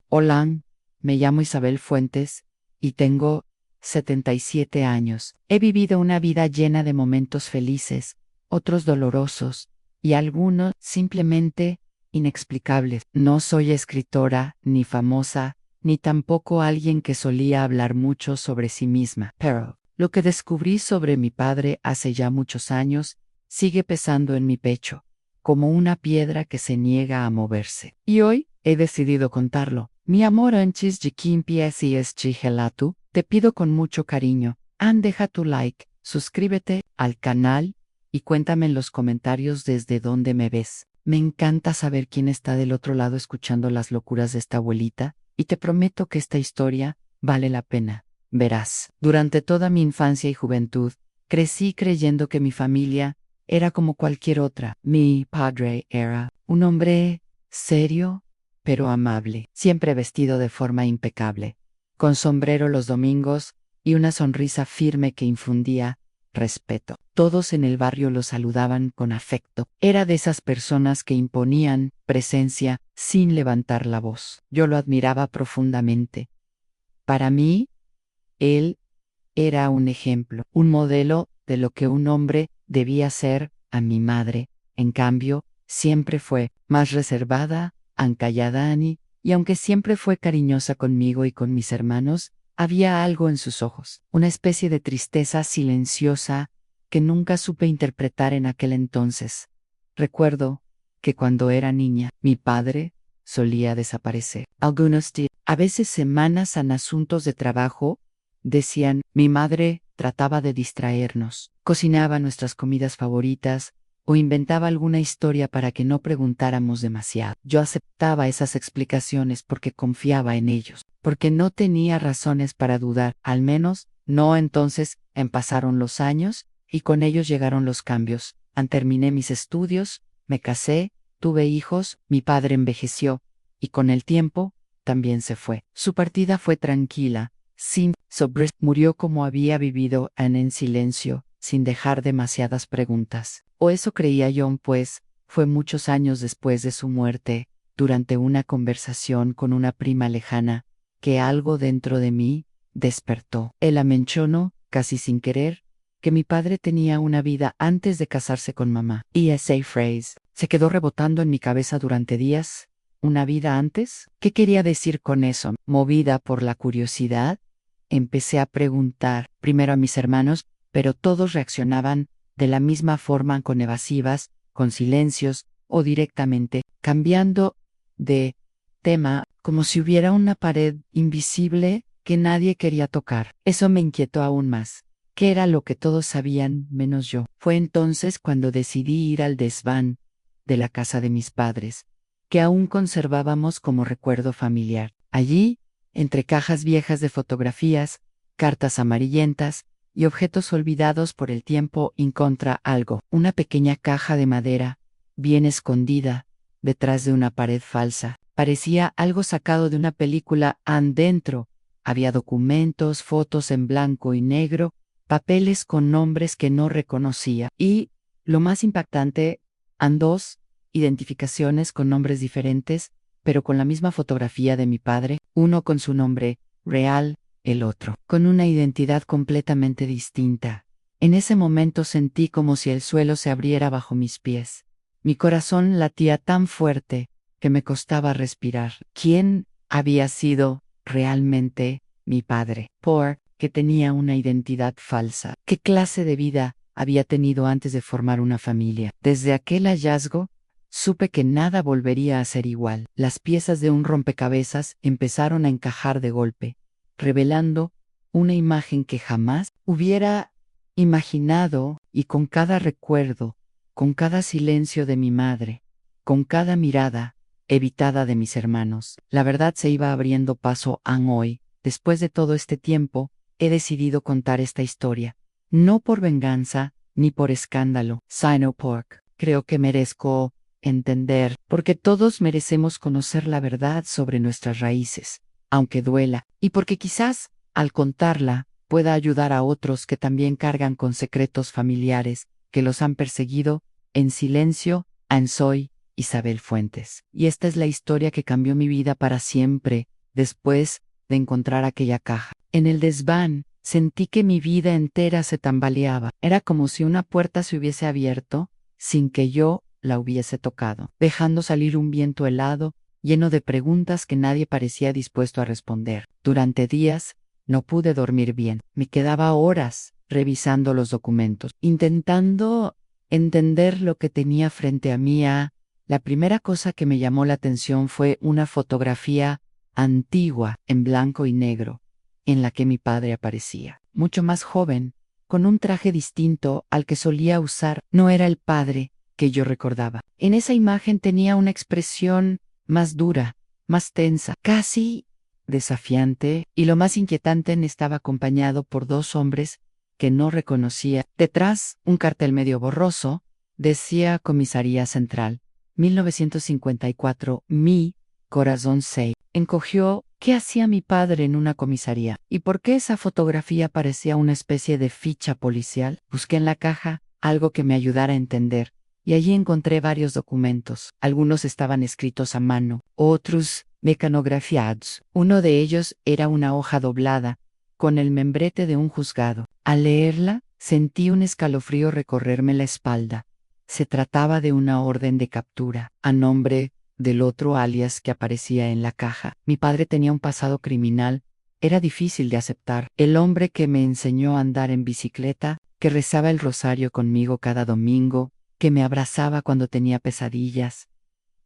Hola, me llamo Isabel Fuentes y tengo 77 años. He vivido una vida llena de momentos felices, otros dolorosos y algunos simplemente inexplicables. No soy escritora, ni famosa, ni tampoco alguien que solía hablar mucho sobre sí misma. Pero lo que descubrí sobre mi padre hace ya muchos años sigue pesando en mi pecho, como una piedra que se niega a moverse. Y hoy he decidido contarlo. Mi amor antes de que empiece este relato, te pido con mucho cariño, deja tu like, suscríbete al canal y cuéntame en los comentarios desde dónde me ves. Me encanta saber quién está del otro lado escuchando las locuras de esta abuelita, y te prometo que esta historia vale la pena. Verás, durante toda mi infancia y juventud, crecí creyendo que mi familia era como cualquier otra. Mi padre era un hombre serio, pero amable, siempre vestido de forma impecable, con sombrero los domingos y una sonrisa firme que infundía respeto. Todos en el barrio lo saludaban con afecto. Era de esas personas que imponían presencia sin levantar la voz. Yo lo admiraba profundamente. Para mí, él era un ejemplo, un modelo de lo que un hombre debía ser. A mi madre, en cambio, siempre fue más reservada, ancalladani, y aunque siempre fue cariñosa conmigo y con mis hermanos, había algo en sus ojos, una especie de tristeza silenciosa que nunca supe interpretar en aquel entonces. Recuerdo que cuando era niña, mi padre solía desaparecer. Algunos días, a veces semanas en asuntos de trabajo, decían, mi madre trataba de distraernos, cocinaba nuestras comidas favoritas o inventaba alguna historia para que no preguntáramos demasiado. Yo aceptaba esas explicaciones porque confiaba en ellos, porque no tenía razones para dudar, al menos no entonces. Pasaron los años y con ellos llegaron los cambios. Terminé mis estudios, me casé, tuve hijos, mi padre envejeció y con el tiempo también se fue. Su partida fue tranquila, sin sobre murió como había vivido en silencio, sin dejar demasiadas preguntas. O eso creía yo, pues, fue muchos años después de su muerte, durante una conversación con una prima lejana, que algo dentro de mí despertó. Ella mencionó, casi sin querer, que mi padre tenía una vida antes de casarse con mamá. Y esa phrase se quedó rebotando en mi cabeza durante días. ¿Una vida antes? ¿Qué quería decir con eso? Movida por la curiosidad, empecé a preguntar, primero a mis hermanos, pero todos reaccionaban de la misma forma, con evasivas, con silencios o directamente, cambiando de tema, como si hubiera una pared invisible que nadie quería tocar. Eso me inquietó aún más. ¿Qué era lo que todos sabían menos yo? Fue entonces cuando decidí ir al desván de la casa de mis padres, que aún conservábamos como recuerdo familiar. Allí, entre cajas viejas de fotografías, cartas amarillentas y objetos olvidados por el tiempo, encontré algo, una pequeña caja de madera, bien escondida, detrás de una pared falsa. Parecía algo sacado de una película. Dentro había documentos, fotos en blanco y negro, papeles con nombres que no reconocía y, lo más impactante, dos identificaciones con nombres diferentes, pero con la misma fotografía de mi padre, uno con su nombre real, el otro con una identidad completamente distinta. En ese momento sentí como si el suelo se abriera bajo mis pies. Mi corazón latía tan fuerte que me costaba respirar. ¿Quién había sido realmente mi padre? Que tenía una identidad falsa. ¿Qué clase de vida había tenido antes de formar una familia? Desde aquel hallazgo, supe que nada volvería a ser igual. Las piezas de un rompecabezas empezaron a encajar de golpe, revelando una imagen que jamás hubiera imaginado, y con cada recuerdo, con cada silencio de mi madre, con cada mirada evitada de mis hermanos, la verdad se iba abriendo paso. Hoy, después de todo este tiempo, he decidido contar esta historia, no por venganza, ni por escándalo, sino porque creo que merezco entender, porque todos merecemos conocer la verdad sobre nuestras raíces, aunque duela, y porque quizás, al contarla, pueda ayudar a otros que también cargan con secretos familiares que los han perseguido en silencio. Soy Isabel Fuentes, y esta es la historia que cambió mi vida para siempre, después de encontrar aquella caja. En el desván, sentí que mi vida entera se tambaleaba. Era como si una puerta se hubiese abierto sin que yo la hubiese tocado, dejando salir un viento helado, lleno de preguntas que nadie parecía dispuesto a responder. Durante días, no pude dormir bien. Me quedaba horas revisando los documentos, intentando entender lo que tenía frente a mí. La primera cosa que me llamó la atención fue una fotografía antigua en blanco y negro, en la que mi padre aparecía, mucho más joven, con un traje distinto al que solía usar. No era el padre que yo recordaba. En esa imagen tenía una expresión más dura, más tensa, casi desafiante, y lo más inquietante, estaba acompañado por dos hombres que no reconocía. Detrás, un cartel medio borroso, decía Comisaría Central, 1954, mi corazón se encogió. ¿Qué hacía mi padre en una comisaría? ¿Y por qué esa fotografía parecía una especie de ficha policial? Busqué en la caja algo que me ayudara a entender, y allí encontré varios documentos. Algunos estaban escritos a mano, otros mecanografiados. Uno de ellos era una hoja doblada, con el membrete de un juzgado. Al leerla, sentí un escalofrío recorrerme la espalda. Se trataba de una orden de captura, a nombre del otro alias que aparecía en la caja. Mi padre tenía un pasado criminal. Era difícil de aceptar. El hombre que me enseñó a andar en bicicleta, que rezaba el rosario conmigo cada domingo, que me abrazaba cuando tenía pesadillas,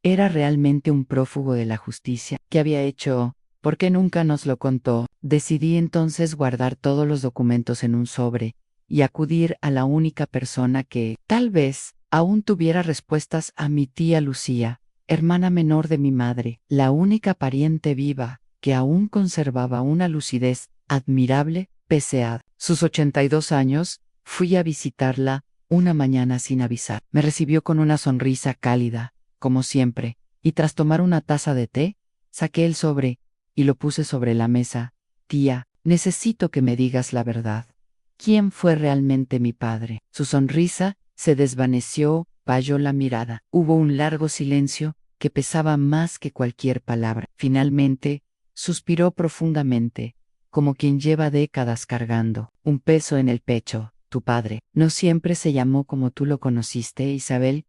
era realmente un prófugo de la justicia. ¿Qué había hecho? ¿Por qué nunca nos lo contó? Decidí entonces guardar todos los documentos en un sobre y acudir a la única persona que, tal vez, aún tuviera respuestas: a mi tía Lucía, hermana menor de mi madre, la única pariente viva que aún conservaba una lucidez admirable pese a sus 82 años. Fui a visitarla una mañana sin avisar. Me recibió con una sonrisa cálida, como siempre, y tras tomar una taza de té, saqué el sobre y lo puse sobre la mesa. Tía, necesito que me digas la verdad. ¿Quién fue realmente mi padre? Su sonrisa se desvaneció, valló la mirada. Hubo un largo silencio que pesaba más que cualquier palabra. Finalmente, suspiró profundamente, como quien lleva décadas cargando un peso en el pecho. Tu padre no siempre se llamó como tú lo conociste, Isabel,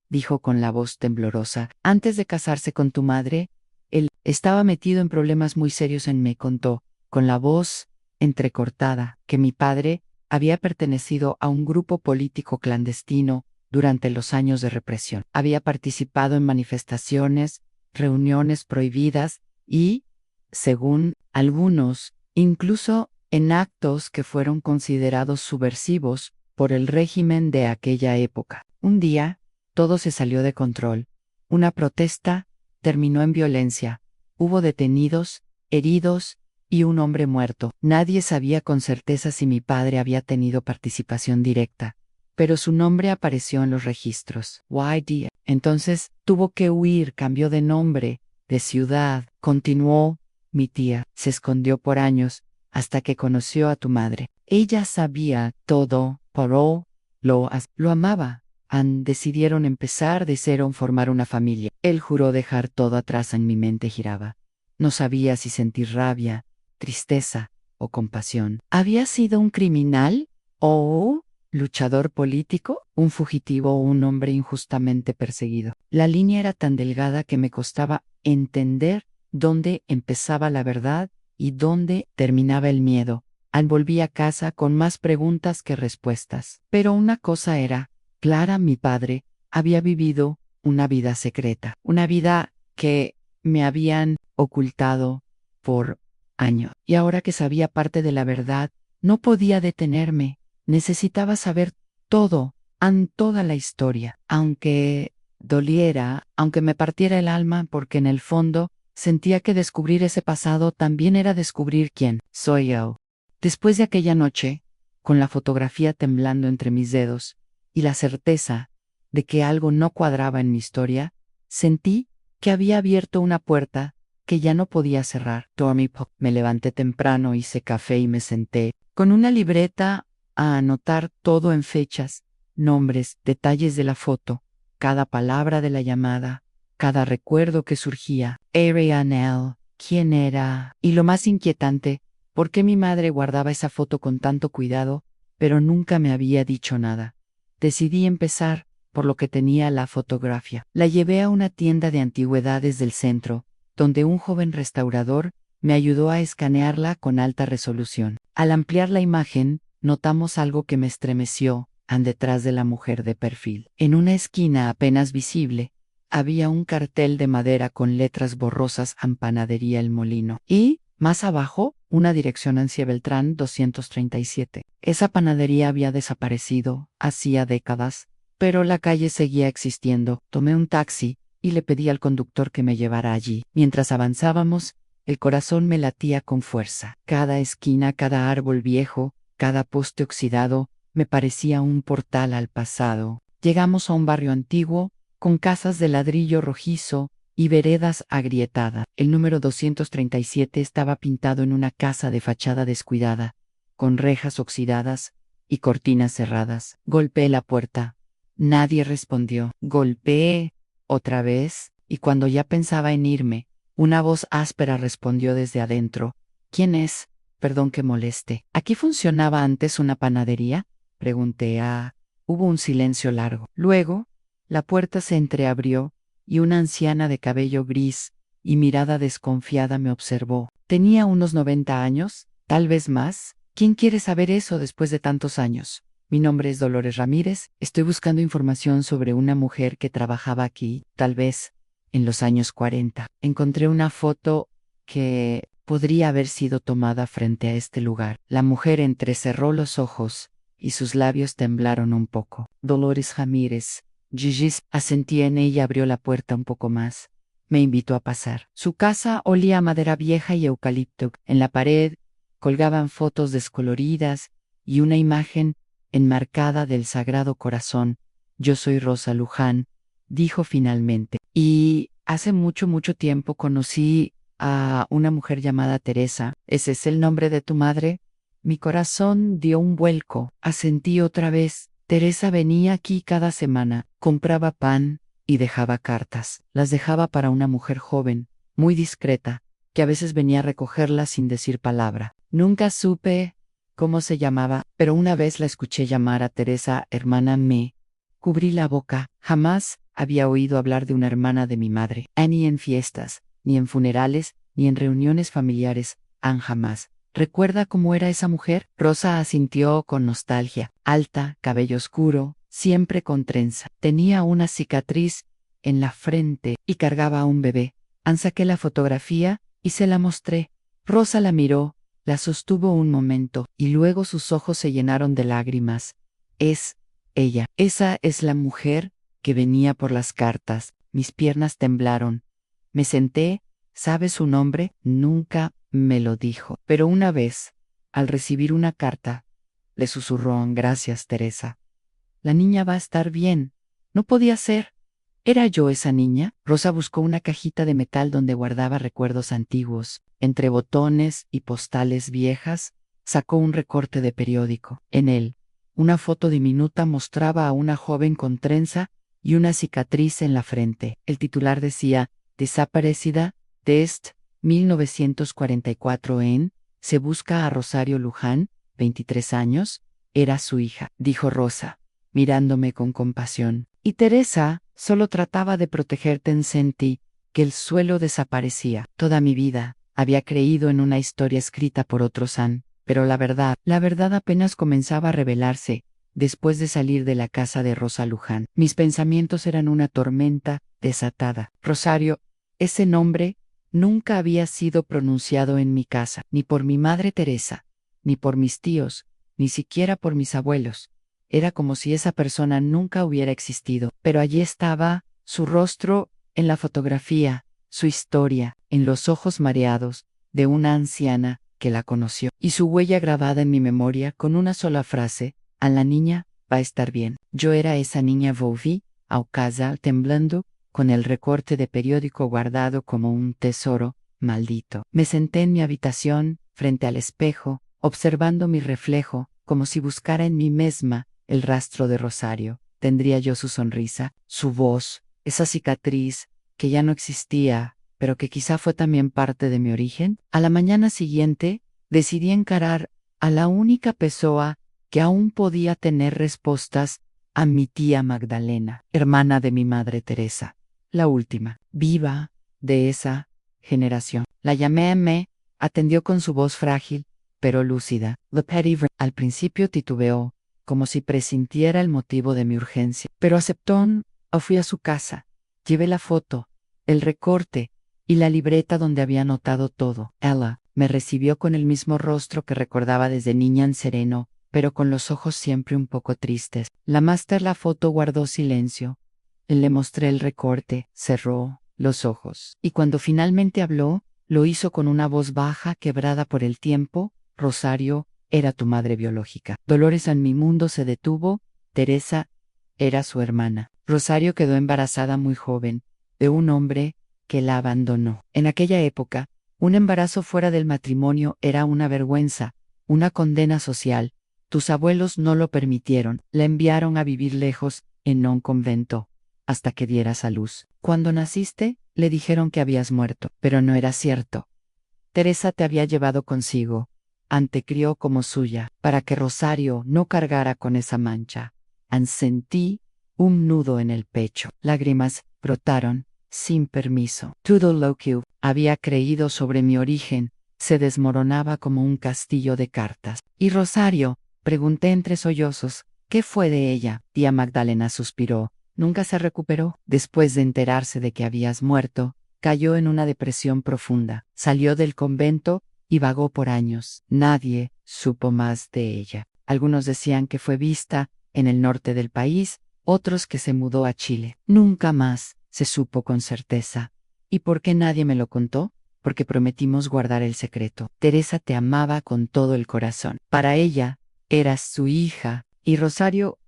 dijo con la voz temblorosa. Antes de casarse con tu madre, él estaba metido en problemas muy serios. Me contó, con la voz entrecortada, que mi padre había pertenecido a un grupo político clandestino durante los años de represión. Había participado en manifestaciones, reuniones prohibidas y, según algunos, incluso en actos que fueron considerados subversivos por el régimen de aquella época. Un día, todo se salió de control. Una protesta terminó en violencia. Hubo detenidos, heridos y un hombre muerto. Nadie sabía con certeza si mi padre había tenido participación directa, pero su nombre apareció en los registros. YD. Entonces tuvo que huir, cambió de nombre, de ciudad, continuó. Mi tía se escondió por años hasta que conoció a tu madre. Ella sabía todo, pero lo amaba. Decidieron empezar de cero, formar una familia. Él juró dejar todo atrás. En mi mente giraba. No sabía si sentir rabia, tristeza o compasión. ¿Había sido un criminal? ¿O luchador político? ¿Un fugitivo o un hombre injustamente perseguido? La línea era tan delgada que me costaba entender dónde empezaba la verdad y dónde terminaba el miedo. Volví a casa con más preguntas que respuestas. Pero una cosa era clara: mi padre había vivido una vida secreta, una vida que me habían ocultado por años. Y ahora que sabía parte de la verdad, no podía detenerme. Necesitaba saber todo, toda la historia, aunque doliera, aunque me partiera el alma, porque en el fondo sentía que descubrir ese pasado también era descubrir quién soy yo. Después de aquella noche, con la fotografía temblando entre mis dedos y la certeza de que algo no cuadraba en mi historia, sentí que había abierto una puerta que ya no podía cerrar. Me levanté temprano, hice café y me senté, con una libreta, a anotar todo en fechas, nombres, detalles de la foto, cada palabra de la llamada, cada recuerdo que surgía. Arianel, quién era. Y lo más inquietante, por qué mi madre guardaba esa foto con tanto cuidado, pero nunca me había dicho nada. Decidí empezar por lo que tenía la fotografía. La llevé a una tienda de antigüedades del centro, donde un joven restaurador me ayudó a escanearla con alta resolución. Al ampliar la imagen, notamos algo que me estremeció, detrás de la mujer de perfil. En una esquina apenas visible, había un cartel de madera con letras borrosas en Panadería El Molino. Y, más abajo, una dirección Ancia Beltrán 237. Esa panadería había desaparecido hacía décadas, pero la calle seguía existiendo. Tomé un taxi y le pedí al conductor que me llevara allí. Mientras avanzábamos, el corazón me latía con fuerza. Cada esquina, cada árbol viejo, cada poste oxidado, me parecía un portal al pasado. Llegamos a un barrio antiguo, con casas de ladrillo rojizo y veredas agrietadas. El número 237 estaba pintado en una casa de fachada descuidada, con rejas oxidadas y cortinas cerradas. Golpeé la puerta. Nadie respondió. Golpeé otra vez, y cuando ya pensaba en irme, una voz áspera respondió desde adentro. ¿Quién es? Perdón que moleste. ¿Aquí funcionaba antes una panadería? Pregunté. Hubo un silencio largo. Luego, la puerta se entreabrió, y una anciana de cabello gris y mirada desconfiada me observó. Tenía unos 90 años, tal vez más. ¿Quién quiere saber eso después de tantos años? Mi nombre es Dolores Ramírez. Estoy buscando información sobre una mujer que trabajaba aquí, tal vez en los años 40. Encontré una foto que podría haber sido tomada frente a este lugar. La mujer entrecerró los ojos y sus labios temblaron un poco. Dolores Ramírez. Gigi asentí en ella y abrió la puerta un poco más. Me invitó a pasar. Su casa olía a madera vieja y eucalipto. En la pared colgaban fotos descoloridas y una imagen enmarcada del Sagrado Corazón. Yo soy Rosa Luján, dijo finalmente. Y hace mucho, mucho tiempo conocí a una mujer llamada Teresa. ¿Ese es el nombre de tu madre? Mi corazón dio un vuelco. Asentí otra vez. Teresa venía aquí cada semana, compraba pan y dejaba cartas. Las dejaba para una mujer joven, muy discreta, que a veces venía a recogerlas sin decir palabra. Nunca supe cómo se llamaba, pero una vez la escuché llamar a Teresa hermana me. Cubrí la boca. Jamás había oído hablar de una hermana de mi madre. Ni en fiestas, ni en funerales, ni en reuniones familiares. Jamás. ¿Recuerda cómo era esa mujer? Rosa asintió con nostalgia. Alta, cabello oscuro, siempre con trenza. Tenía una cicatriz en la frente y cargaba a un bebé. Saqué la fotografía y se la mostré. Rosa la miró, la sostuvo un momento y luego sus ojos se llenaron de lágrimas. Es ella. Esa es la mujer que venía por las cartas. Mis piernas temblaron. Me senté. ¿Sabe su nombre? Nunca me lo dijo. Pero una vez, al recibir una carta, le susurró: gracias, Teresa. La niña va a estar bien. No podía ser. ¿Era yo esa niña? Rosa buscó una cajita de metal donde guardaba recuerdos antiguos. Entre botones y postales viejas, sacó un recorte de periódico. En él, una foto diminuta mostraba a una joven con trenza y una cicatriz en la frente. El titular decía: desaparecida, Test 1944 se busca a Rosario Luján, 23 años, era su hija, dijo Rosa, mirándome con compasión. Y Teresa solo trataba de protegerte. Sentí que el suelo desaparecía. Toda mi vida había creído en una historia escrita por otros pero la verdad apenas comenzaba a revelarse después de salir de la casa de Rosa Luján. Mis pensamientos eran una tormenta desatada. Rosario, ese nombre nunca había sido pronunciado en mi casa, ni por mi madre Teresa, ni por mis tíos, ni siquiera por mis abuelos. Era como si esa persona nunca hubiera existido, pero allí estaba, su rostro, en la fotografía, su historia, en los ojos mareados, de una anciana que la conoció, y su huella grabada en mi memoria con una sola frase: a la niña va a estar bien. Yo era esa niña volví a casa temblando, con el recorte de periódico guardado como un tesoro maldito. Me senté en mi habitación, frente al espejo, observando mi reflejo, como si buscara en mí misma el rastro de Rosario. ¿Tendría yo su sonrisa, su voz, esa cicatriz que ya no existía, pero que quizá fue también parte de mi origen. A la mañana siguiente, decidí encarar a la única pessoa que aún podía tener respuestas, a mi tía Magdalena, hermana de mi madre Teresa, la última, viva, de esa generación. La llamé, me atendió con su voz frágil, pero lúcida. Al principio titubeó, como si presintiera el motivo de mi urgencia, pero aceptó. Fui a su casa, llevé la foto, el recorte y la libreta donde había anotado todo. Ella me recibió con el mismo rostro que recordaba desde niña, en sereno, pero con los ojos siempre un poco tristes. La máster la foto guardó silencio. Le mostré el recorte, cerró los ojos, y cuando finalmente habló, lo hizo con una voz baja, quebrada por el tiempo. Rosario era tu madre biológica. Dolores, en mi mundo se detuvo. Teresa era su hermana. Rosario quedó embarazada muy joven, de un hombre que la abandonó. En aquella época, un embarazo fuera del matrimonio era una vergüenza, una condena social. Tus abuelos no lo permitieron, la enviaron a vivir lejos, en un convento, hasta que dieras a luz. Cuando naciste, le dijeron que habías muerto, pero no era cierto. Teresa te había llevado consigo, te crió como suya, para que Rosario no cargara con esa mancha. Sentí un nudo en el pecho. Lágrimas brotaron, sin permiso. Todo lo que había creído sobre mi origen se desmoronaba como un castillo de cartas. ¿Y Rosario? Pregunté entre sollozos. ¿Qué fue de ella? Tía Magdalena suspiró. Nunca se recuperó. Después de enterarse de que habías muerto, cayó en una depresión profunda. Salió del convento y vagó por años. Nadie supo más de ella. Algunos decían que fue vista en el norte del país, otros que se mudó a Chile. Nunca más se supo con certeza. ¿Y por qué nadie me lo contó? Porque prometimos guardar el secreto. Teresa te amaba con todo el corazón. Para ella, eras su hija. Y Rosario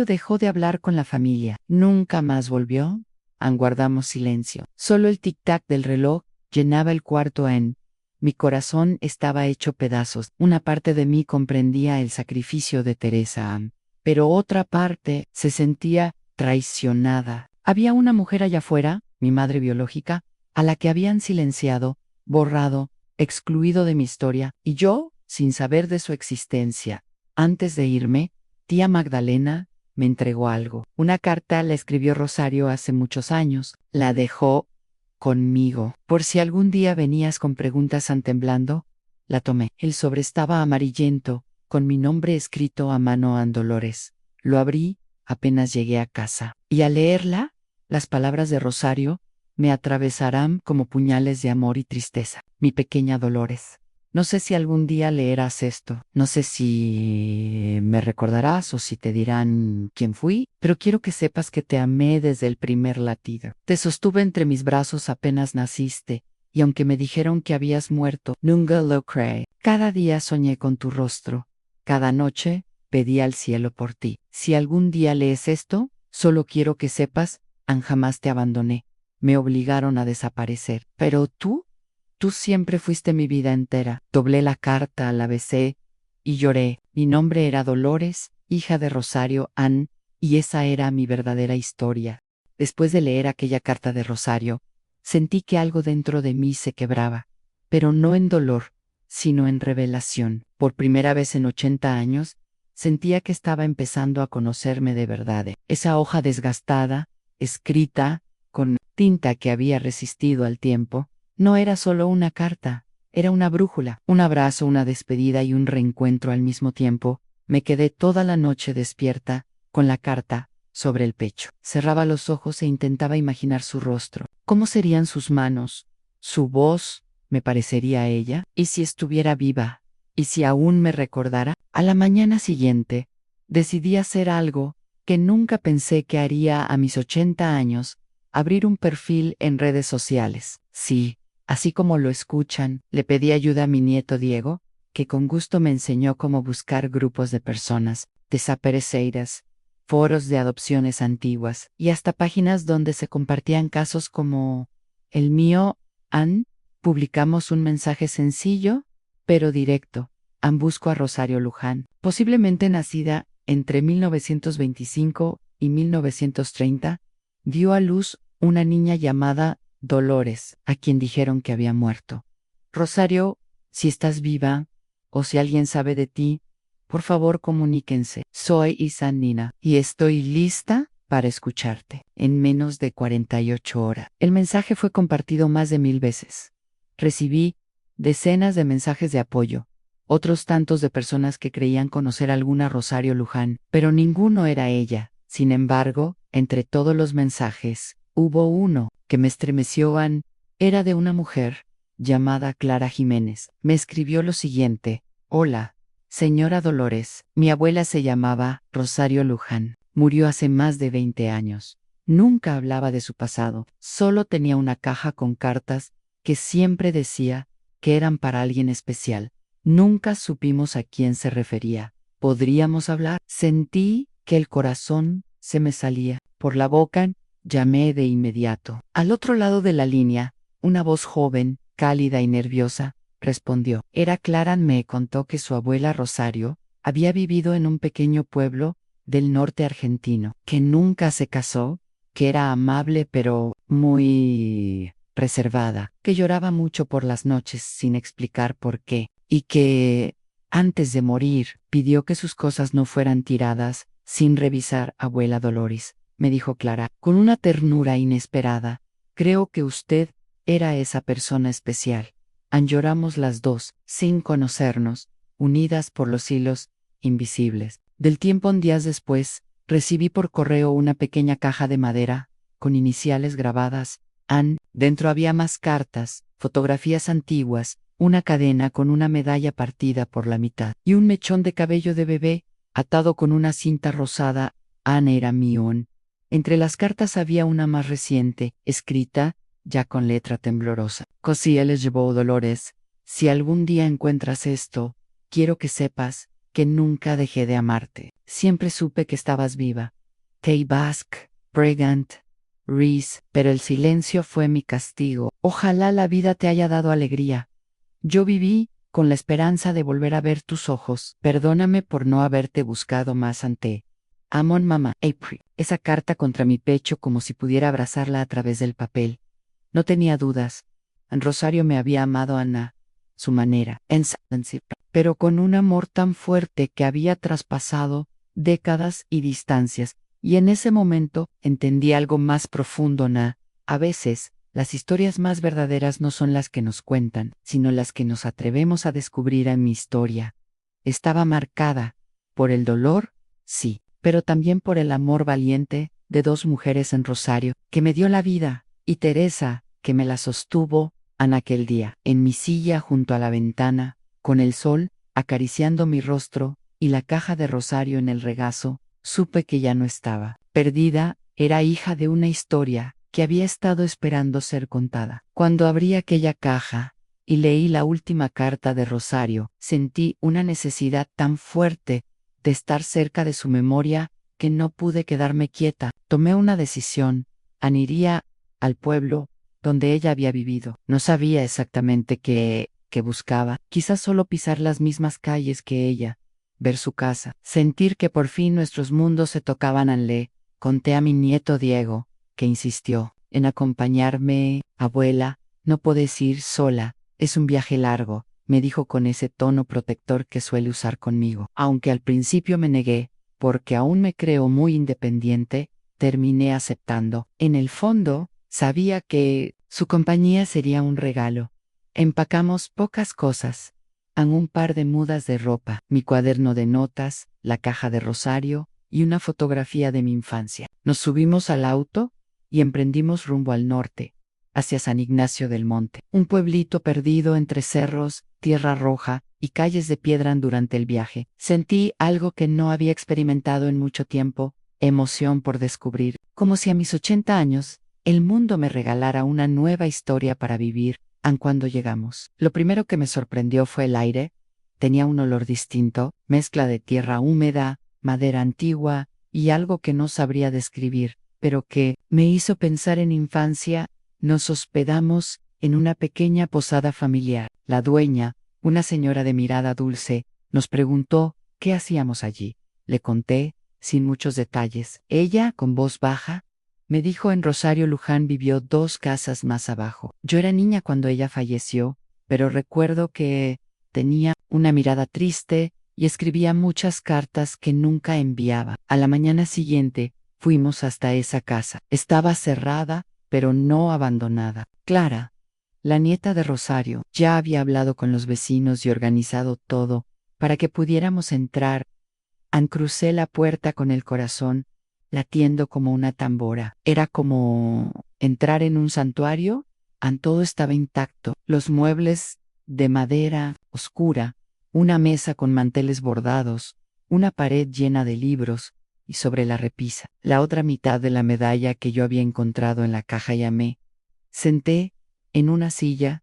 dejó de hablar con la familia. Nunca más volvió. Guardamos silencio. Solo el tic-tac del reloj llenaba el cuarto. Mi corazón estaba hecho pedazos. Una parte de mí comprendía el sacrificio de Teresa, pero otra parte se sentía traicionada. Había una mujer allá afuera, mi madre biológica, a la que habían silenciado, borrado, excluido de mi historia, y yo, sin saber de su existencia. Antes de irme, tía Magdalena me entregó algo. Una carta la escribió Rosario hace muchos años. La dejó conmigo. Por si algún día venías con preguntas temblando, la tomé. El sobre estaba amarillento, con mi nombre escrito a mano, Dolores. Lo abrí apenas llegué a casa. Y al leerla, las palabras de Rosario me atravesarán como puñales de amor y tristeza. Mi pequeña Dolores. No sé si algún día leerás esto, no sé si me recordarás o si te dirán quién fui, pero quiero que sepas que te amé desde el primer latido. Te sostuve entre mis brazos apenas naciste, y aunque me dijeron que habías muerto, nunca lo creí. Cada día soñé con tu rostro, cada noche pedí al cielo por ti. Si algún día lees esto, solo quiero que sepas, jamás te abandoné. Me obligaron a desaparecer, pero tú siempre fuiste mi vida entera. Doblé la carta, la besé y lloré. Mi nombre era Dolores, hija de Rosario Ann, y esa era mi verdadera historia. Después de leer aquella carta de Rosario, sentí que algo dentro de mí se quebraba, pero no en dolor, sino en revelación. Por primera vez en 80 años, sentía que estaba empezando a conocerme de verdad. Esa hoja desgastada, escrita con tinta que había resistido al tiempo, no era solo una carta, era una brújula, un abrazo, una despedida y un reencuentro al mismo tiempo. Me quedé toda la noche despierta, con la carta sobre el pecho. Cerraba los ojos e intentaba imaginar su rostro. ¿Cómo serían sus manos? ¿Su voz? ¿Me parecería a ella? ¿Y si estuviera viva? ¿Y si aún me recordara? A la mañana siguiente, decidí hacer algo que nunca pensé que haría a mis 80 años, abrir un perfil en redes sociales. Sí, así como lo escuchan, le pedí ayuda a mi nieto Diego, que con gusto me enseñó cómo buscar grupos de personas desaparecidas, foros de adopciones antiguas y hasta páginas donde se compartían casos como el mío. Publicamos un mensaje sencillo, pero directo. Busco a Rosario Luján, posiblemente nacida entre 1925 y 1930, dio a luz una niña llamada Dolores, a quien dijeron que había muerto. Rosario, si estás viva, o si alguien sabe de ti, por favor comuníquense. Soy Isanina y estoy lista para escucharte. En menos de 48 horas. El mensaje fue compartido más de 1000 veces. Recibí decenas de mensajes de apoyo, otros tantos de personas que creían conocer alguna Rosario Luján, pero ninguno era ella. Sin embargo, entre todos los mensajes, hubo uno que me estremeció. Era de una mujer llamada Clara Jiménez. Me escribió lo siguiente: Hola, señora Dolores, mi abuela se llamaba Rosario Luján. Murió hace más de 20 años. Nunca hablaba de su pasado, solo tenía una caja con cartas que siempre decía que eran para alguien especial. Nunca supimos a quién se refería. ¿Podríamos hablar? Sentí que el corazón se me salía por la boca. Llamé de inmediato. Al otro lado de la línea, una voz joven, cálida y nerviosa, respondió. Era Clara. Me contó que su abuela Rosario había vivido en un pequeño pueblo del norte argentino, que nunca se casó, que era amable pero muy reservada, que lloraba mucho por las noches sin explicar por qué, y que, antes de morir, pidió que sus cosas no fueran tiradas sin revisar. Abuela Dolores, me dijo Clara, con una ternura inesperada, creo que usted era esa persona especial. Lloramos las dos, sin conocernos, unidas por los hilos invisibles. Del tiempo. Días después, recibí por correo una pequeña caja de madera, con iniciales grabadas, Ann. Dentro había más cartas, fotografías antiguas, una cadena con una medalla partida por la mitad, y un mechón de cabello de bebé, atado con una cinta rosada. Ann era mío. Entre las cartas había una más reciente, escrita, ya con letra temblorosa. Cosía les llevó Dolores. Si algún día encuentras esto, quiero que sepas que nunca dejé de amarte. Siempre supe que estabas viva. Kay Basque, Bregant, Reese, pero el silencio fue mi castigo. Ojalá la vida te haya dado alegría. Yo viví con la esperanza de volver a ver tus ojos. Perdóname por no haberte buscado más ante. Amon mamá, April. Esa carta contra mi pecho como si pudiera abrazarla a través del papel. No tenía dudas. Rosario me había amado a su manera, pero con un amor tan fuerte que había traspasado décadas y distancias, y en ese momento entendí algo más profundo. A veces, las historias más verdaderas no son las que nos cuentan, sino las que nos atrevemos a descubrir. En mi historia estaba marcada por el dolor, sí, pero también por el amor valiente de dos mujeres en Rosario, que me dio la vida, y Teresa, que me la sostuvo en aquel día, en mi silla junto a la ventana, con el sol acariciando mi rostro y la caja de Rosario en el regazo. Supe que ya no estaba perdida, era hija de una historia que había estado esperando ser contada. Cuando abrí aquella caja y leí la última carta de Rosario, sentí una necesidad tan fuerte de estar cerca de su memoria que no pude quedarme quieta. Tomé una decisión. Iría al pueblo donde ella había vivido. No sabía exactamente qué buscaba, quizás solo pisar las mismas calles que ella, ver su casa, sentir que por fin nuestros mundos se tocaban. Le conté a mi nieto Diego, que insistió en acompañarme. Abuela, no puedes ir sola, es un viaje largo, me dijo con ese tono protector que suele usar conmigo. Aunque al principio me negué, porque aún me creo muy independiente, terminé aceptando. En el fondo, sabía que su compañía sería un regalo. Empacamos pocas cosas. Un par de mudas de ropa, mi cuaderno de notas, la caja de Rosario y una fotografía de mi infancia. Nos subimos al auto y emprendimos rumbo al norte, hacia San Ignacio del Monte, un pueblito perdido entre cerros, tierra roja y calles de piedra. Durante el viaje, sentí algo que no había experimentado en mucho tiempo, emoción por descubrir, como si a mis 80 años, el mundo me regalara una nueva historia para vivir. Cuando llegamos, lo primero que me sorprendió fue el aire. Tenía un olor distinto, mezcla de tierra húmeda, madera antigua y algo que no sabría describir, pero que me hizo pensar en infancia. Nos hospedamos en una pequeña posada familiar. La dueña, una señora de mirada dulce, nos preguntó qué hacíamos allí. Le conté, sin muchos detalles. Ella, con voz baja, Me dijo en Rosario Luján vivió 2 casas más abajo. Yo era niña cuando ella falleció, pero recuerdo que tenía una mirada triste y escribía muchas cartas que nunca enviaba. A la mañana siguiente fuimos hasta esa casa. Estaba cerrada, pero no abandonada. Clara, la nieta de Rosario, ya había hablado con los vecinos y organizado todo para que pudiéramos entrar. Crucé la puerta con el corazón latiendo como una tambora. Era como entrar en un santuario. Todo estaba intacto. Los muebles de madera oscura, una mesa con manteles bordados, una pared llena de libros y sobre la repisa, la otra mitad de la medalla que yo había encontrado en la caja. Llamé. Senté en una silla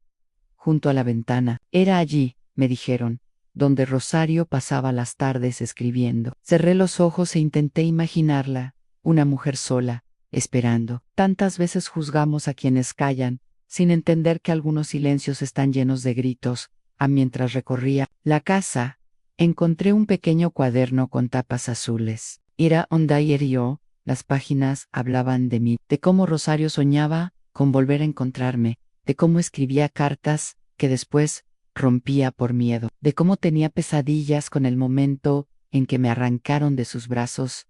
junto a la ventana. Era allí, me dijeron, donde Rosario pasaba las tardes escribiendo. Cerré los ojos e intenté imaginarla, una mujer sola, esperando. Tantas veces juzgamos a quienes callan, sin entender que algunos silencios están llenos de gritos. Mientras recorría la casa, encontré un pequeño cuaderno con tapas azules. Era un diario. Las páginas hablaban de mí, de cómo Rosario soñaba con volver a encontrarme, de cómo escribía cartas que después rompía por miedo, de cómo tenía pesadillas con el momento en que me arrancaron de sus brazos.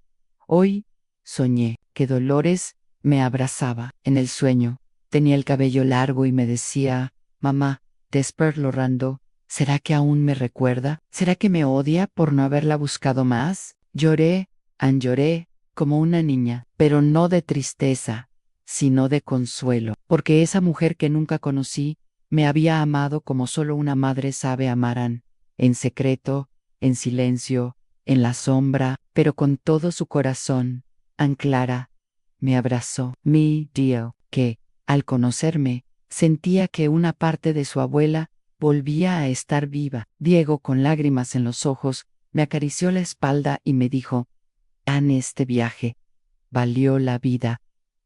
Hoy soñé que Dolores me abrazaba en el sueño. Tenía el cabello largo y me decía, mamá, desperlorando, ¿será que aún me recuerda? ¿Será que me odia por no haberla buscado más? Lloré, lloré, como una niña, pero no de tristeza, sino de consuelo, porque esa mujer que nunca conocí me había amado como solo una madre sabe amar, en secreto, en silencio, en la sombra, pero con todo su corazón. Clara me abrazó. Mi Dio, que, al conocerme, sentía que una parte de su abuela volvía a estar viva. Diego, con lágrimas en los ojos, me acarició la espalda y me dijo, este viaje valió la vida,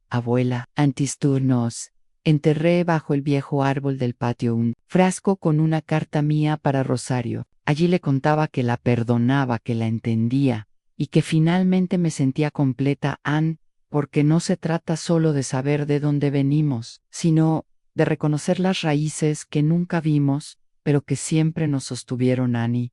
abuela. Antes turnos. Enterré bajo el viejo árbol del patio un frasco con una carta mía para Rosario. Allí le contaba que la perdonaba, que la entendía, y que finalmente me sentía completa, porque no se trata solo de saber de dónde venimos, sino de reconocer las raíces que nunca vimos, pero que siempre nos sostuvieron, Annie.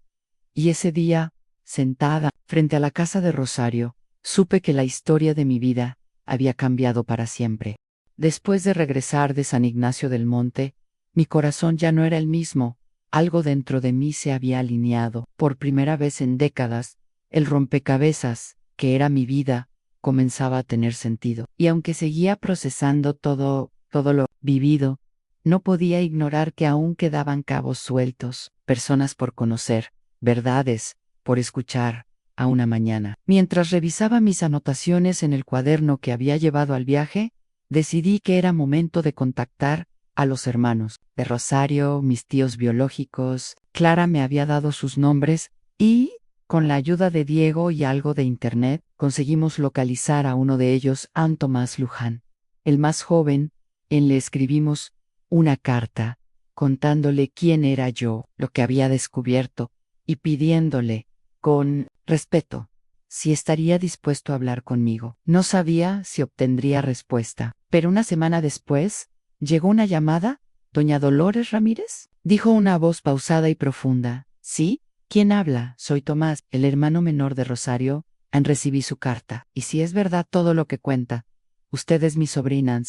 Y ese día, sentada frente a la casa de Rosario, supe que la historia de mi vida había cambiado para siempre. Después de regresar de San Ignacio del Monte, mi corazón ya no era el mismo. Algo dentro de mí se había alineado. Por primera vez en décadas, el rompecabezas, que era mi vida, comenzaba a tener sentido. Y aunque seguía procesando todo lo vivido, no podía ignorar que aún quedaban cabos sueltos, personas por conocer, verdades por escuchar. A una mañana, mientras revisaba mis anotaciones en el cuaderno que había llevado al viaje, decidí que era momento de contactar a los hermanos de Rosario, mis tíos biológicos. Clara me había dado sus nombres y, con la ayuda de Diego y algo de internet, conseguimos localizar a uno de ellos, Tomás Luján, el más joven. Le escribimos una carta, contándole quién era yo, lo que había descubierto, y pidiéndole, con respeto, si estaría dispuesto a hablar conmigo. No sabía si obtendría respuesta, pero una semana después, llegó una llamada. ¿Doña Dolores Ramírez?, dijo una voz pausada y profunda. ¿Sí? ¿Quién habla? Soy Tomás, el hermano menor de Rosario. Recibí su carta, y si es verdad todo lo que cuenta, usted es mi sobrina.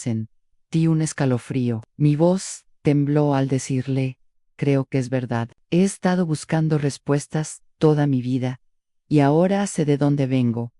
Di un escalofrío. Mi voz tembló al decirle, creo que es verdad. He estado buscando respuestas toda mi vida, y ahora sé de dónde vengo.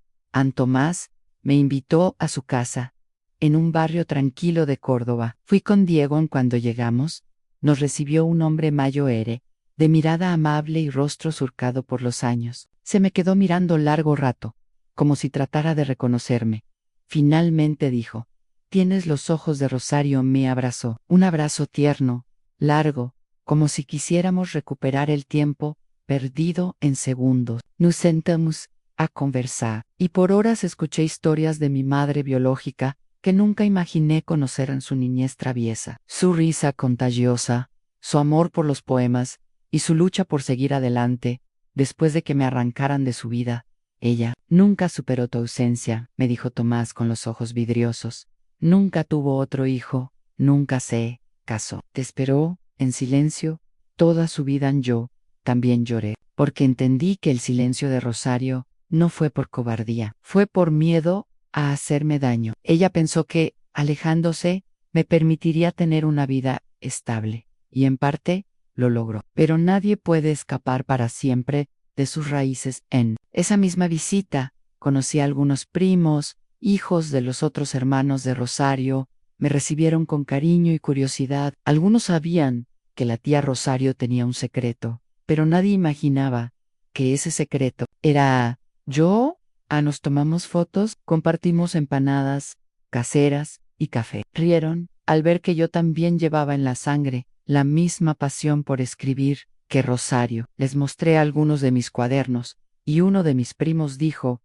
Tomás me invitó a su casa, en un barrio tranquilo de Córdoba. Fui con Diego. Cuando llegamos, nos recibió un hombre mayor, de mirada amable y rostro surcado por los años. Se me quedó mirando largo rato, como si tratara de reconocerme. Finalmente dijo, tienes los ojos de Rosario. Me abrazó. Un abrazo tierno, largo, como si quisiéramos recuperar el tiempo perdido en segundos. Nos sentamos a conversar, y por horas escuché historias de mi madre biológica, que nunca imaginé conocer en su niñez traviesa. Su risa contagiosa, su amor por los poemas, y su lucha por seguir adelante, después de que me arrancaran de su vida, Ella nunca superó tu ausencia, me dijo Tomás con los ojos vidriosos. Nunca tuvo otro hijo, nunca se casó. Te esperó, en silencio, toda su vida. Yo también lloré, porque entendí que el silencio de Rosario no fue por cobardía, fue por miedo a hacerme daño. Ella pensó que, alejándose, me permitiría tener una vida estable, y en parte lo logró. Pero nadie puede escapar para siempre de sus raíces. En esa misma visita, conocí a algunos primos, hijos de los otros hermanos de Rosario. Me recibieron con cariño y curiosidad. Algunos sabían que la tía Rosario tenía un secreto, pero nadie imaginaba que ese secreto era yo. Nos tomamos fotos, compartimos empanadas caseras y café. Rieron al ver que yo también llevaba en la sangre la misma pasión por escribir que Rosario. Les mostré algunos de mis cuadernos, y uno de mis primos dijo: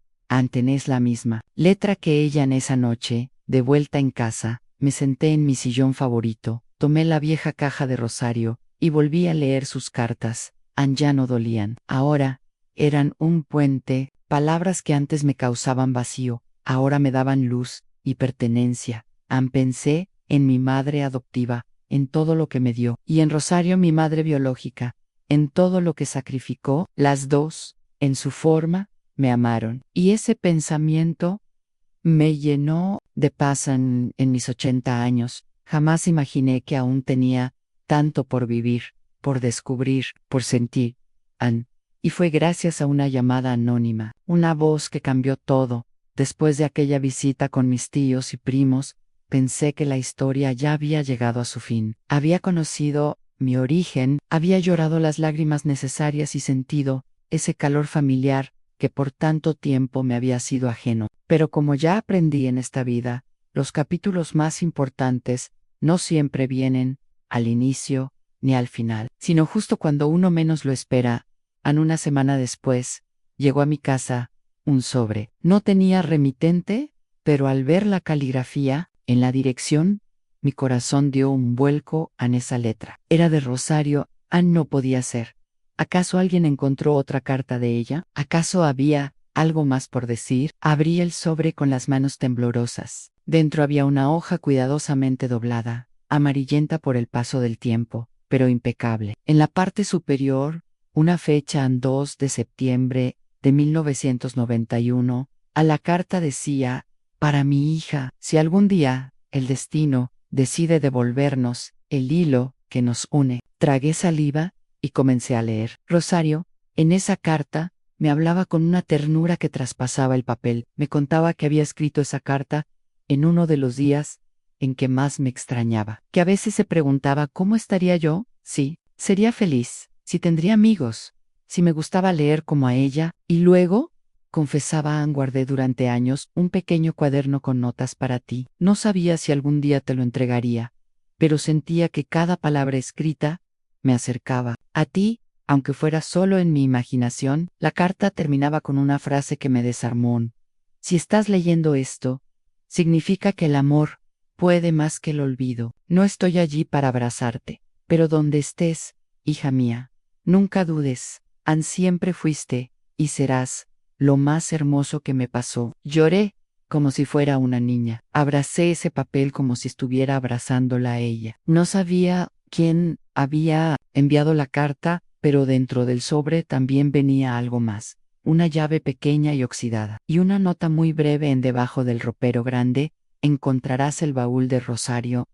tenés la misma letra que ella. En esa noche, de vuelta en casa, me senté en mi sillón favorito, tomé la vieja caja de Rosario, y volví a leer sus cartas. Ya no dolían. Ahora eran un puente, palabras que antes me causaban vacío, ahora me daban luz y pertenencia. Pensé en mi madre adoptiva, en todo lo que me dio, y en Rosario, mi madre biológica, en todo lo que sacrificó. Las dos, en su forma, me amaron. Y ese pensamiento me llenó de paz. En mis 80 años, jamás imaginé que aún tenía tanto por vivir, por descubrir, por sentir. Y fue gracias a una llamada anónima, una voz que cambió todo. Después de aquella visita con mis tíos y primos, pensé que la historia ya había llegado a su fin. Había conocido mi origen, había llorado las lágrimas necesarias y sentido ese calor familiar que por tanto tiempo me había sido ajeno. Pero como ya aprendí en esta vida, los capítulos más importantes no siempre vienen al inicio ni al final, sino justo cuando uno menos lo espera. Una semana después, llegó a mi casa un sobre. No tenía remitente, pero al ver la caligrafía en la dirección, mi corazón dio un vuelco en esa letra. Era de Rosario. No podía ser. ¿Acaso alguien encontró otra carta de ella? ¿Acaso había algo más por decir? Abrí el sobre con las manos temblorosas. Dentro había una hoja cuidadosamente doblada, amarillenta por el paso del tiempo, pero impecable. En la parte superior, una fecha: 2 de septiembre de 1991. A la carta decía: para mi hija, si algún día el destino decide devolvernos el hilo que nos une. Tragué saliva y comencé a leer. Rosario, en esa carta, me hablaba con una ternura que traspasaba el papel. Me contaba que había escrito esa carta en uno de los días en que más me extrañaba, que a veces se preguntaba cómo estaría yo, si sería feliz, si tendría amigos, si me gustaba leer como a ella. Y luego, confesaba: guardé durante años un pequeño cuaderno con notas para ti. No sabía si algún día te lo entregaría, pero sentía que cada palabra escrita me acercaba a ti, aunque fuera solo en mi imaginación. La carta terminaba con una frase que me desarmó. Si estás leyendo esto, significa que el amor puede más que el olvido. No estoy allí para abrazarte, pero donde estés, hija mía, nunca dudes, siempre fuiste y serás lo más hermoso que me pasó. Lloré como si fuera una niña. Abracé ese papel como si estuviera abrazándola a ella. No sabía quién había enviado la carta, pero dentro del sobre también venía algo más. Una llave pequeña y oxidada, y una nota muy breve en debajo del ropero grande: encontrarás el baúl de Rosario.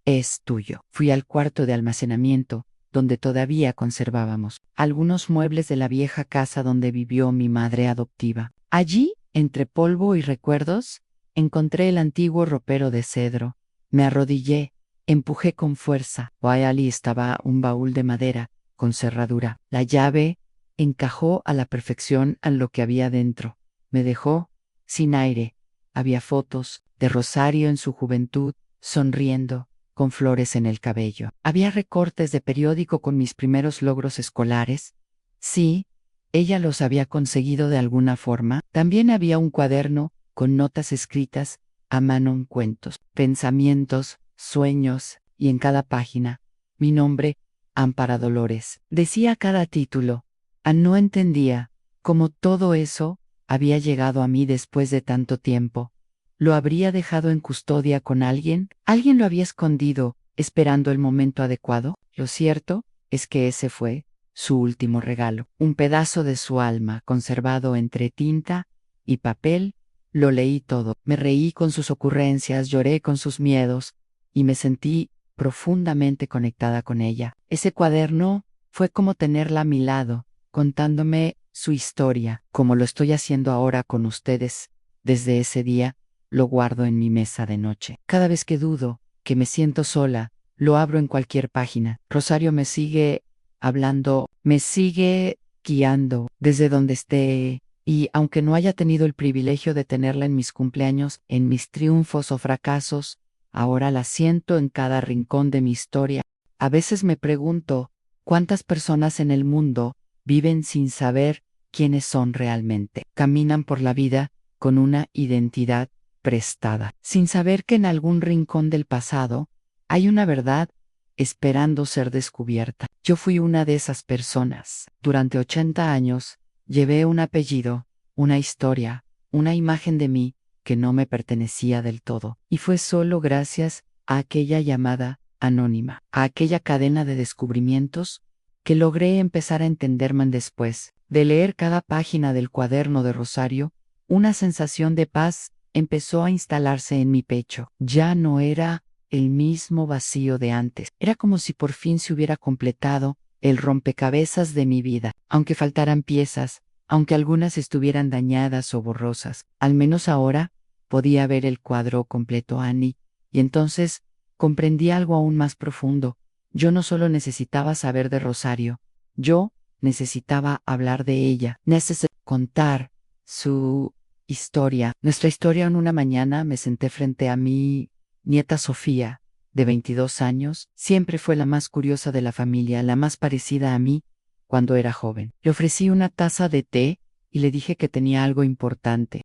Es tuyo. Fui al cuarto de almacenamiento, donde todavía conservábamos algunos muebles de la vieja casa donde vivió mi madre adoptiva. Allí, entre polvo y recuerdos, encontré el antiguo ropero de cedro. Me arrodillé, empujé con fuerza. Allí estaba un baúl de madera, con cerradura. La llave encajó a la perfección en lo que había dentro. Me dejó sin aire. Había fotos de Rosario en su juventud, sonriendo, con flores en el cabello. Había recortes de periódico con mis primeros logros escolares. Sí, ella los había conseguido de alguna forma. También había un cuaderno con notas escritas a mano en cuentos, pensamientos, sueños, y en cada página, mi nombre: Ampara Dolores. Decía cada título. No entendía cómo todo eso había llegado a mí después de tanto tiempo. ¿Lo habría dejado en custodia con alguien? ¿Alguien lo había escondido, esperando el momento adecuado? Lo cierto es que ese fue su último regalo, un pedazo de su alma conservado entre tinta y papel. Lo leí todo, me reí con sus ocurrencias, lloré con sus miedos y me sentí profundamente conectada con ella. Ese cuaderno fue como tenerla a mi lado, contándome su historia, como lo estoy haciendo ahora con ustedes. Desde ese día, lo guardo en mi mesa de noche. Cada vez que dudo, que me siento sola, lo abro en cualquier página. Rosario me sigue hablando, me sigue guiando desde donde esté. Y aunque no haya tenido el privilegio de tenerla en mis cumpleaños, en mis triunfos o fracasos, ahora la siento en cada rincón de mi historia. A veces me pregunto, ¿cuántas personas en el mundo viven sin saber quiénes son realmente? Caminan por la vida con una identidad prestada, sin saber que en algún rincón del pasado hay una verdad esperando ser descubierta. Yo fui una de esas personas. Durante 80 años, llevé un apellido, una historia, una imagen de mí que no me pertenecía del todo. Y fue solo gracias a aquella llamada anónima, a aquella cadena de descubrimientos, que logré empezar a entenderme después. De leer cada página del cuaderno de Rosario, una sensación de paz empezó a instalarse en mi pecho. Ya no era el mismo vacío de antes. Era como si por fin se hubiera completado el rompecabezas de mi vida, aunque faltaran piezas, aunque algunas estuvieran dañadas o borrosas. Al menos ahora podía ver el cuadro completo, Annie, y entonces comprendí algo aún más profundo. Yo no solo necesitaba saber de Rosario, yo necesitaba hablar de ella, necesitaba contar su historia. Nuestra historia. En una mañana me senté frente a mi nieta Sofía, de 22 años, siempre fue la más curiosa de la familia, la más parecida a mí cuando era joven. Le ofrecí una taza de té y le dije que tenía algo importante.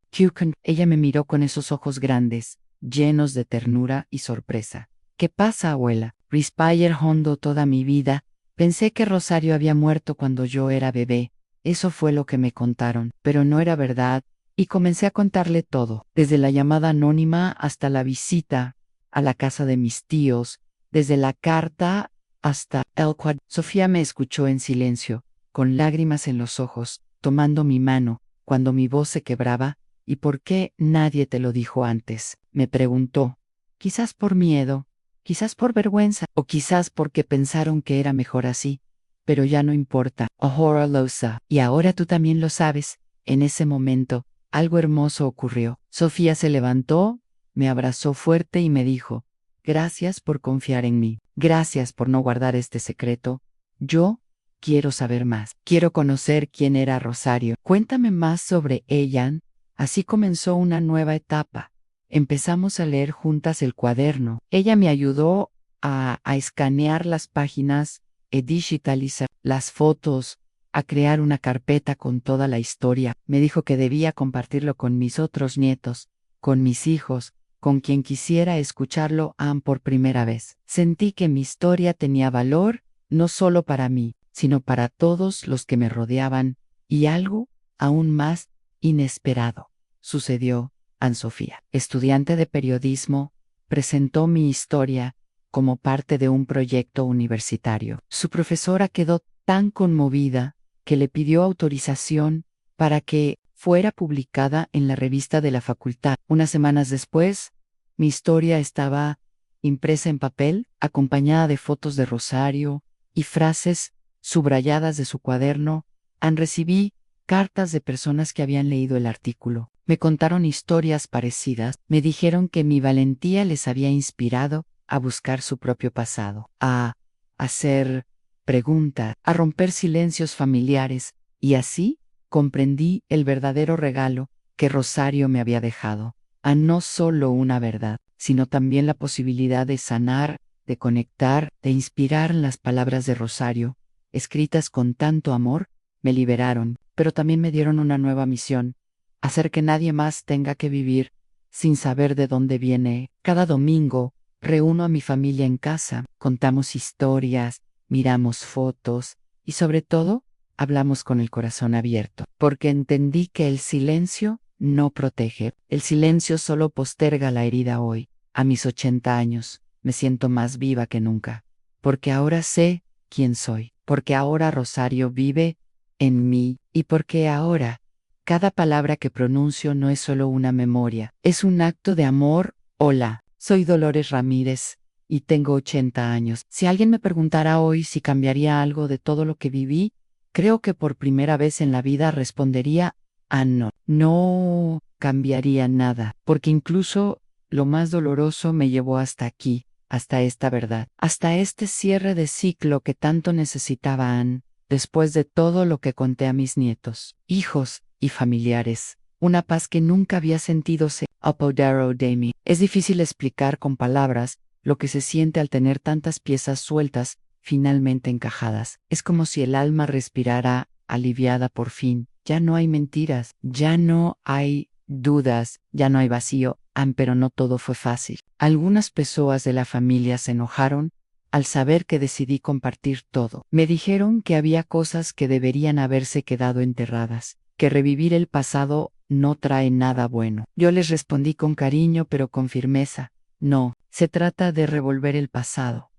Ella me miró con esos ojos grandes, llenos de ternura y sorpresa. ¿Qué pasa, abuela? Respire hondo toda mi vida. Pensé que Rosario había muerto cuando yo era bebé. Eso fue lo que me contaron, pero no era verdad, y comencé a contarle todo, desde la llamada anónima hasta la visita a la casa de mis tíos, desde la carta hasta el cuadro. Sofía me escuchó en silencio, con lágrimas en los ojos, tomando mi mano, cuando mi voz se quebraba. ¿Y por qué nadie te lo dijo antes?, me preguntó. Quizás por miedo, quizás por vergüenza, o quizás porque pensaron que era mejor así. Pero ya no importa. Ahora lo sé. Y ahora tú también lo sabes. En ese momento, algo hermoso ocurrió. Sofía se levantó, me abrazó fuerte y me dijo: gracias por confiar en mí. Gracias por no guardar este secreto. Yo quiero saber más. Quiero conocer quién era Rosario. Cuéntame más sobre ella. Así comenzó una nueva etapa. Empezamos a leer juntas el cuaderno. Ella me ayudó a escanear las páginas, a digitalizar las fotos, a crear una carpeta con toda la historia. Me dijo que debía compartirlo con mis otros nietos, con mis hijos, con quien quisiera escucharlo por primera vez. Sentí que mi historia tenía valor, no solo para mí, sino para todos los que me rodeaban, y algo aún más inesperado sucedió. Anne-Sofía, estudiante de periodismo, presentó mi historia como parte de un proyecto universitario. Su profesora quedó tan conmovida que le pidió autorización para que fuera publicada en la revista de la facultad. Unas semanas después, mi historia estaba impresa en papel, acompañada de fotos de Rosario y frases subrayadas de su cuaderno. Recibí cartas de personas que habían leído el artículo. Me contaron historias parecidas, me dijeron que mi valentía les había inspirado a buscar su propio pasado, a hacer preguntas, a romper silencios familiares, y así comprendí el verdadero regalo que Rosario me había dejado, a no solo una verdad, sino también la posibilidad de sanar, de conectar, de inspirar. Las palabras de Rosario, escritas con tanto amor, me liberaron, pero también me dieron una nueva misión: hacer que nadie más tenga que vivir sin saber de dónde viene. Cada domingo reúno a mi familia en casa, contamos historias, miramos fotos y sobre todo hablamos con el corazón abierto, porque entendí que el silencio no protege, el silencio solo posterga la herida hoy. A mis 80 años, me siento más viva que nunca, porque ahora sé quién soy, porque ahora Rosario vive en mí y porque ahora cada palabra que pronuncio no es solo una memoria, es un acto de amor. Hola, soy Dolores Ramírez y tengo 80 años. Si alguien me preguntara hoy si cambiaría algo de todo lo que viví, creo que por primera vez en la vida respondería, no, no cambiaría nada, porque incluso lo más doloroso me llevó hasta aquí, hasta esta verdad, hasta este cierre de ciclo que tanto necesitaba Anne, después de todo lo que conté a mis nietos, hijos y familiares. Una paz que nunca había sentido se apoderó de mí. Es difícil explicar con palabras lo que se siente al tener tantas piezas sueltas, finalmente encajadas. Es como si el alma respirara, aliviada por fin. Ya no hay mentiras, ya no hay dudas, ya no hay vacío. Pero no todo fue fácil. Algunas personas de la familia se enojaron al saber que decidí compartir todo. Me dijeron que había cosas que deberían haberse quedado enterradas, que revivir el pasado no trae nada bueno. Yo les respondí con cariño pero con firmeza. No, se trata de revolver el pasado.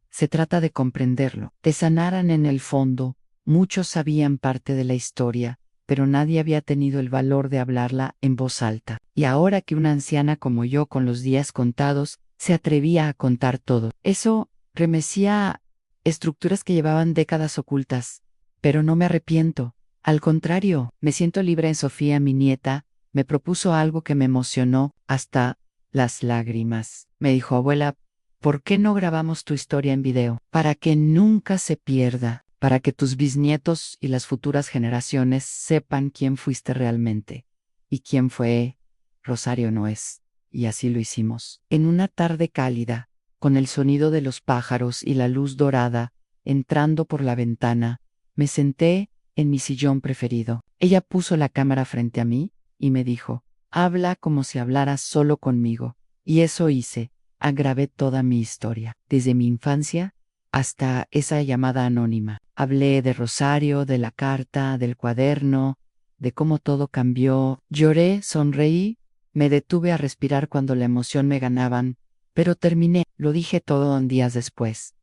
Se trata de comprenderlo, de sanar en el fondo. Muchos sabían parte de la historia, pero nadie había tenido el valor de hablarla en voz alta. Y ahora que una anciana como yo, con los días contados, se atrevía a contar todo, eso remecía a estructuras que llevaban décadas ocultas. Pero no me arrepiento. Al contrario, me siento libre. En Sofía, mi nieta, me propuso algo que me emocionó hasta las lágrimas. Me dijo, abuela, ¿por qué no grabamos tu historia en video? Para que nunca se pierda, para que tus bisnietos y las futuras generaciones sepan quién fuiste realmente. ¿Y quién fue Rosario Noes? Y así lo hicimos. En una tarde cálida, con el sonido de los pájaros y la luz dorada entrando por la ventana, me senté en mi sillón preferido. Ella puso la cámara frente a mí y me dijo, habla como si hablaras solo conmigo. Y eso hice. Grabé toda mi historia, desde mi infancia hasta esa llamada anónima. Hablé de Rosario, de la carta, del cuaderno, de cómo todo cambió. Lloré, sonreí, me detuve a respirar cuando la emoción me ganaban, pero terminé. Lo dije todo días después.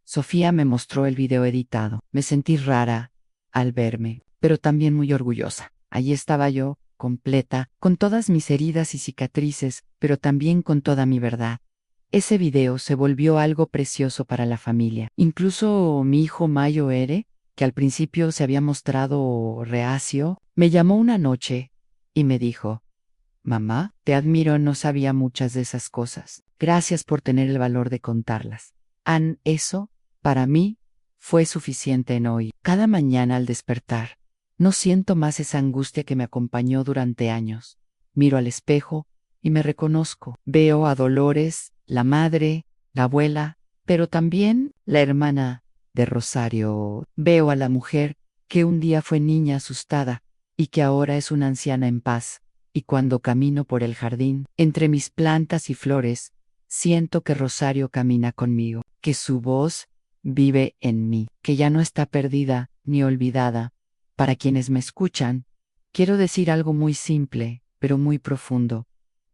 Sofía me mostró el video editado. Me sentí rara al verme, pero también muy orgullosa. Allí estaba yo, completa, con todas mis heridas y cicatrices, pero también con toda mi verdad. Ese video se volvió algo precioso para la familia. Incluso mi hijo Mayo Ere, que al principio se había mostrado reacio, me llamó una noche y me dijo, mamá, te admiro, no sabía muchas de esas cosas. Gracias por tener el valor de contarlas. Eso, para mí, fue suficiente en hoy. Cada mañana al despertar, no siento más esa angustia que me acompañó durante años. Miro al espejo y me reconozco. Veo a Dolores, la madre, la abuela, pero también la hermana de Rosario. Veo a la mujer que un día fue niña asustada y que ahora es una anciana en paz. Y cuando camino por el jardín, entre mis plantas y flores, siento que Rosario camina conmigo, que su voz vive en mí, que ya no está perdida ni olvidada. Para quienes me escuchan, quiero decir algo muy simple, pero muy profundo.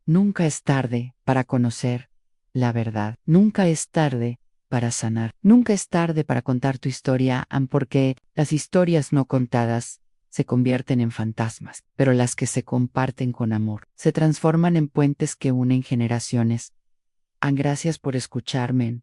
Nunca es tarde para conocer la verdad. Nunca es tarde para sanar. Nunca es tarde para contar tu historia, porque las historias no contadas se convierten en fantasmas, pero las que se comparten con amor se transforman en puentes que unen generaciones. Gracias por escucharme.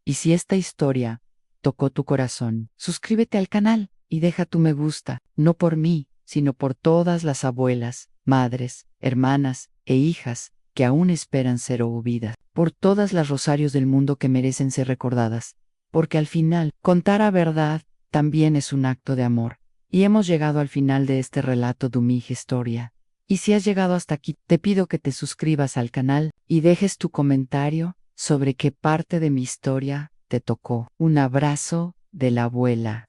Y si esta historia tocó tu corazón, suscríbete al canal y deja tu me gusta, no por mí, sino por todas las abuelas, madres, hermanas e hijas que aún esperan ser oídas, por todas las Rosarios del mundo que merecen ser recordadas, porque al final, contar a verdad también es un acto de amor. Y hemos llegado al final de este relato de mi historia. Y si has llegado hasta aquí, te pido que te suscribas al canal y dejes tu comentario sobre qué parte de mi historia te tocó. Un abrazo de la abuela.